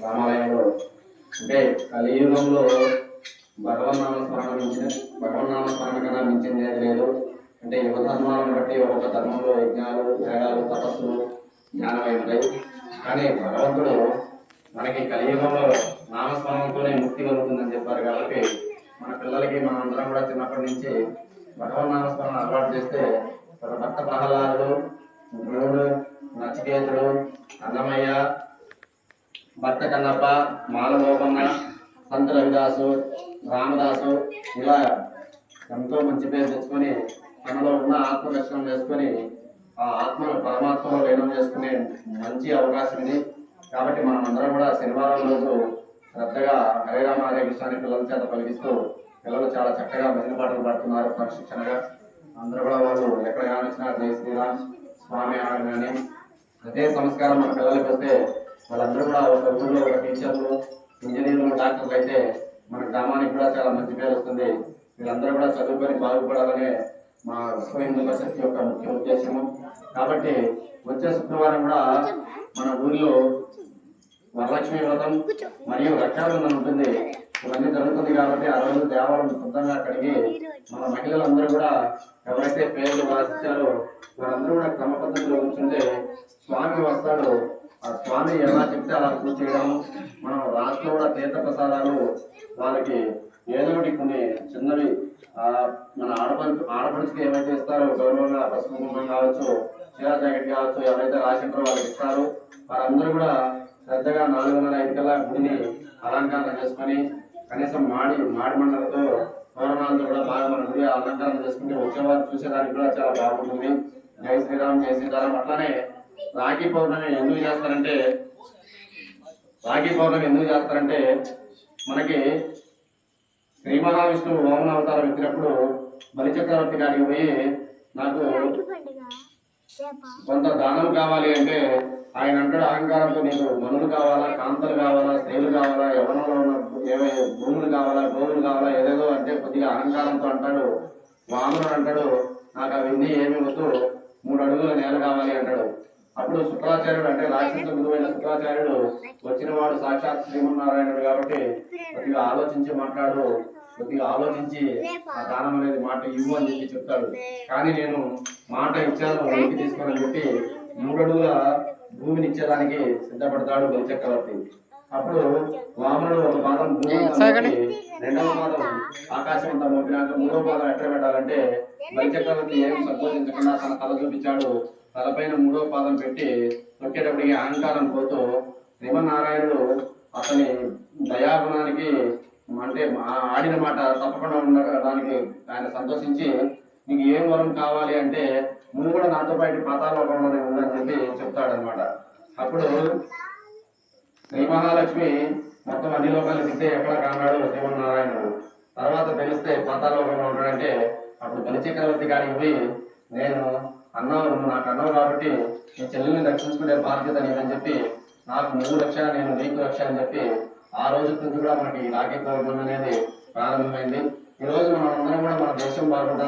రామాలయంలో అంటే కలియుగంలో భగవన్నామ స్మరణ కన్నా మించింది ఏది లేదు. అంటే యువ ధర్మాలను బట్టి ఒక్కొక్క ధర్మంలో యజ్ఞాలు, యాగాలు, తపస్సులు, జ్ఞానమై ఉంటాయి. కానీ భగవంతుడు మనకి కలియుగంలో నామస్మరణతోనే ముక్తి కలుగుతుందని చెప్పారు. కాబట్టి మన పిల్లలకి మనం అందరం కూడా చిన్నప్పటి నుంచి భగవన్నామస్మరణ అలవాటు చేస్తే భక్త ప్రహ్లాదుడు, ధ్రువుడు, నచికేతుడు, అన్నమయ్య, భర్త కన్నప్ప, మాలమోహన్న, సంత రవిదాసు, రామదాసు ఇలా ఎంతో మంచి పేరు తెచ్చుకొని మనలో ఉన్న ఆత్మదర్శనం చేసుకొని ఆ ఆత్మను పరమాత్మలో లీనం చేసుకునే మంచి అవకాశం ఇది. కాబట్టి మనం అందరం కూడా శనివారం రోజు శ్రద్ధగా హరే రామ హరే కృష్ణ అని పిల్లల చేత పలికిస్తూ పిల్లలు చాలా చక్కగా భజన పాటలు పాడుతున్నారు ప్రశిక్షణగా. అందరూ కూడా వాళ్ళు ఎక్కడ కానిచ్చినా జై శ్రీరామ్ స్వామి అని అదే సంస్కారం మన పిల్లలకి వస్తే వాళ్ళందరూ కూడా ఒక ఊళ్ళో ఒక టీచర్లు, ఇంజనీర్లు, డాక్టర్లు అయితే మన గ్రామానికి కూడా చాలా మంచి పేరు వస్తుంది. వీళ్ళందరూ కూడా చదువుకొని బాగుపడాలనే మా విశ్వ హిందూ పరిషత్ యొక్క ముఖ్య ఉద్దేశము. కాబట్టి వచ్చే శుక్రవారం కూడా మన ఊరిలో వరలక్ష్మి వ్రతం మరియు రక్షాబంధనం ఉంటుంది. ఇవన్నీ జరుగుతుంది కాబట్టి ఆ రోజు దేవాలయం శుద్ధంగా కడిగి మన మహిళలందరూ కూడా ఎవరైతే పేర్లు రాసిచ్చారో వారందరూ కూడా క్రమ పద్ధతిలో కూర్చుంటే స్వామి వస్తాడు. ఆ స్వామి ఎలా చెప్తే అలా పూజ చేయడము. మనం రాష్ట్రంలో కూడా తీర్థ ప్రసాదాలు వాళ్ళకి ఏదో ఒకటి కొన్ని చిన్నవి మన ఆడపడుచుకి ఏమైతే ఇస్తారో గౌరవంగా పసుపు కుంకుమ కావచ్చు, చీరా జాకెట్ కావచ్చు, ఎవరైతే రాసింటారో వాళ్ళకి ఇస్తారు. వారందరూ కూడా శ్రద్ధగా 4:30 కల్లా గుడిని అలంకరణ చేసుకొని కనీసం మాడి మండలతో తోరణాలతో కూడా బాగా మన గుడి అలంకరణ చేసుకుంటే వచ్చేవారు చూసేదానికి కూడా చాలా బాగుంటుంది. జై శ్రీరామ్ జై సీతారాం. అట్లానే రాఖీ పౌర్ణమి ఎందుకు చేస్తారంటే మనకి శ్రీ మహావిష్ణువు వామన అవతారం ఎత్తినప్పుడు బలిచక్రవర్తి గారికి పోయి నాకు కొంత దానం కావాలి అంటే ఆయన అంటాడు అహంకారంతో నీకు మనులు కావాలా, కాంతలు కావాలా, స్త్రీలు కావాలా, యవనంలో ఉన్న భూములు కావాలా, గోవులు కావాలా, ఏదేదో అంటే కొద్దిగా అహంకారంతో అంటాడు. వామనుడు అంటాడు నాకు అవన్నీ ఏమి వద్దు, 3 అడుగుల నేల కావాలి అంటాడు. అప్పుడు శుక్రాచార్యుడు అంటే రాక్షస గురువైన శుక్రాచార్యుడు వచ్చిన వాడు సాక్షాత్ శ్రీమన్నారాయణుడు కాబట్టి కొద్దిగా ఆలోచించి మాట్లాడు, కొద్దిగా ఆలోచించి ఆ దానం అనేది మాట ఇవ్వు అని చెప్పి చెప్తాడు. కానీ నేను మాట ఇచ్చాను వెనక్కి తీసుకోవాలని చెప్పి 3 అడుగుల భూమిని ఇచ్చేదానికి సిద్ధపడతాడు బలిచక్రవర్తి. అప్పుడు వామనుడు ఒక పాదం భూమి, రెండవ పాదం ఆకాశం అంతా మోపినాక 3వ పాదం ఎక్కడ పెట్టాలంటే బలిచక్రవర్తి ఏం సంకోచించకుండా తన తల చూపించాడు. తలపైన 3వ పాదం పెట్టి తొక్కేటప్పటికి అహంకారం పోతూ శ్రీమన్నారాయణుడు అతని దయాగుణానికి అంటే ఆడిన మాట తప్పకుండా ఉండడానికి ఆయన సంతోషించి నీకు ఏం వరం కావాలి అంటే నువ్వు కూడా నాతో పాటు పాతాళలోకంలోనే ఉందని చెప్పి చెప్తాడనమాట. అప్పుడు శ్రీ మహాలక్ష్మి మొత్తం అన్ని లోకాలు తింటే ఎక్కడ కాన్నాడు శ్రీమన్నారాయణుడు. తర్వాత తెలిస్తే పాతాళలోకంలో ఉంటాడంటే అప్పుడు బలిచక్రవర్తి గారికి పోయి నేను అన్నావు, నువ్వు నాకు అన్నావు కాబట్టి నీ చెల్లెల్ని రక్షించుకునే బాధ్యత నీదని చెప్పి నాకు 3 లక్ష నేను నీకు రక్ష అని చెప్పి ఆ రోజు నుంచి కూడా మనకి రాఖీ పౌర్ణమి అనేది ప్రారంభమైంది. ఈ రోజు మనం అందరం కూడా మన దేశం బాగుంటాం.